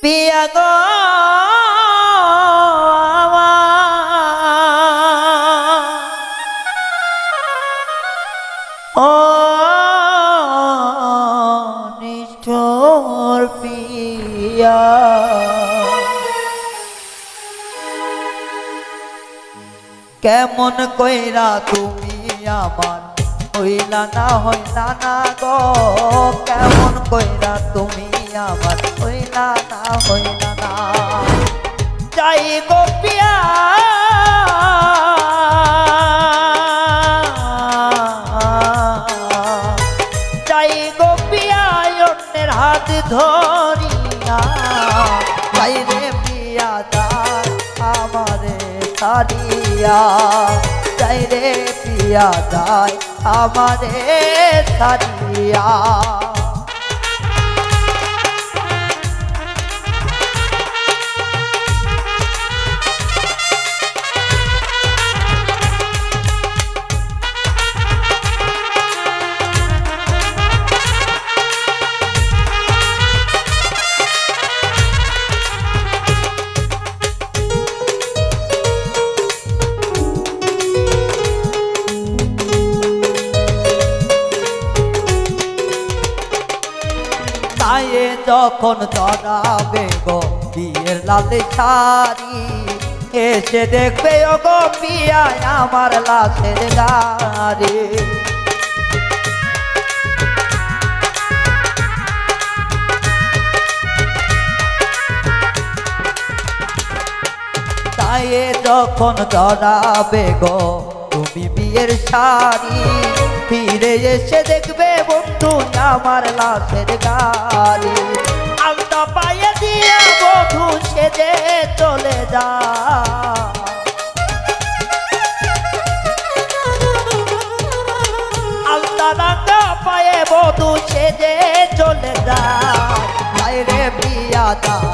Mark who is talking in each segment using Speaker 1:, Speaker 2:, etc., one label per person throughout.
Speaker 1: পিয়া গো ও নিষ্ঠুর পিয়া কেমন কইরা তুমি আমার হইলা না গো কেমন কইরা তুমি আমার হইলা না যাই গো পিয়া যাই গো পিয়া অন্যের হাত ধরিয়া যাই রে পিয়া যাই আমারে সারিয়া যাই রে পিয়া যাই আমারে সারিয়া তায়ে যখন জড়াবে গো বিয়ের লাল শাড়ি এসে দেখবে ও গো পিয়া আমার লাশের গাড়ি তায়ে যখন জড়াবে গো তুমি বিয়ের শাড়ি ফিরে এসে দেখবে বন্ধু আমার লাশের গাড়ি আলতা পায়ে দিয়ে বধূ সেজে চলে যা আলতা রাঙা পায়ে বধূ সেজে চলে যায় রে পিয়া যায়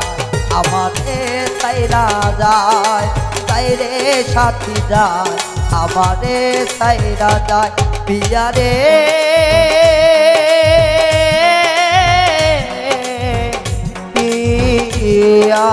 Speaker 1: আমাদের তাইরা যায় তাই রে সাথী যায় আমারে তাইরা যায় পিয়া রে পিয়া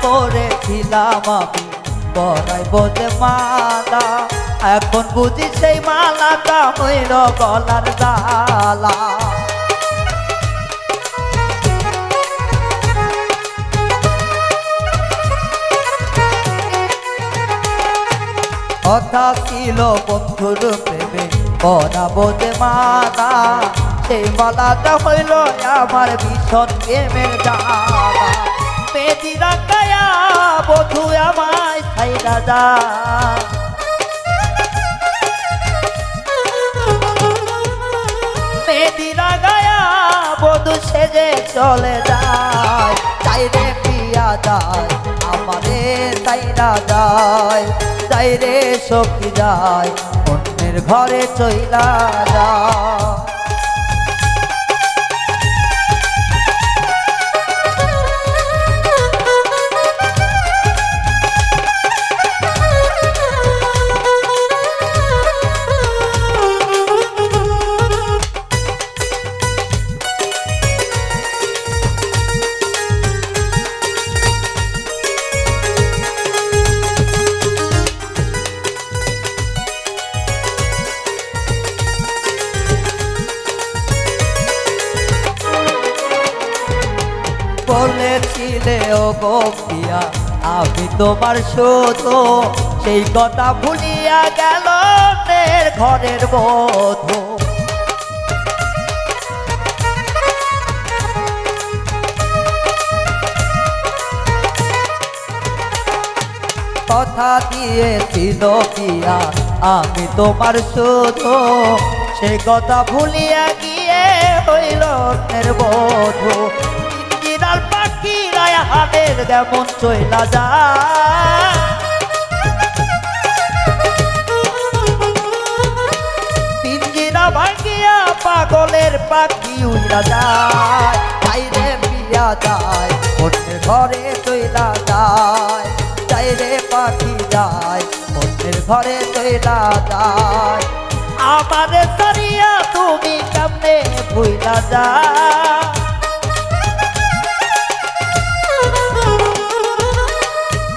Speaker 1: করেছিলাম আমি পরাইব যে মালা এখন বুঝি সেই মালাটা হইল গলার ডালা কথা ছিল বন্ধুর প্রেমে পরাবো যে মালা সেই মালাটা হইল আমার ভীষণ প্রেমের ডালা মেদিরা গায়া বধু আমায় ছাইরা যা মেদিরা গায়া বধু সেজে চলে যায় তাই রে পিয়া যায় আমারে ছাইরা যায় তাই রে সখী যায় অন্যের ঘরে চইলা যায় বলেছিলে ও গো পিয়া আমি তোমার শুধু সেই কথা ভুলিয়া গেল ঘরের বধূ কথা দিয়েছিল পিয়া আমি তোমার শুধু, সে কথা ভুলিয়া গিয়ে হইল অন্যের বধূ। পিঞ্জিরার পাখিরা হাতের যেমন চইলা যায়, পিঞ্জিরা ভাঙিয়া পাগলের পাখি উড়া যায়। বাইরে পিয়া যায় অন্যের ঘরে চইলা যায়, যাই রে পাখি যায় অন্যের ঘরে চইলা যায়। আমারে সরিয়া তুমি কেমনে ভুইলা যায়,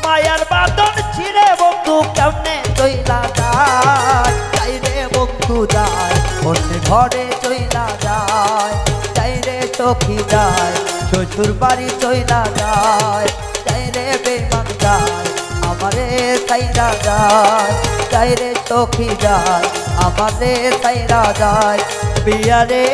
Speaker 1: মায়ার বাঁধন ছিঁড়ে বন্ধু কেমনে চইলা যায়। যাই রে বন্ধু যায় অন্যের ঘরে চইলা যায়, যাই রে সখী যায় শ্বশুর বাড়ি চইলা যায়। যাই রে বেমান যায় আমারে সাইরা যায়, যাই রে সখী যায় আমারে সাইরা যায়। পিয়া রে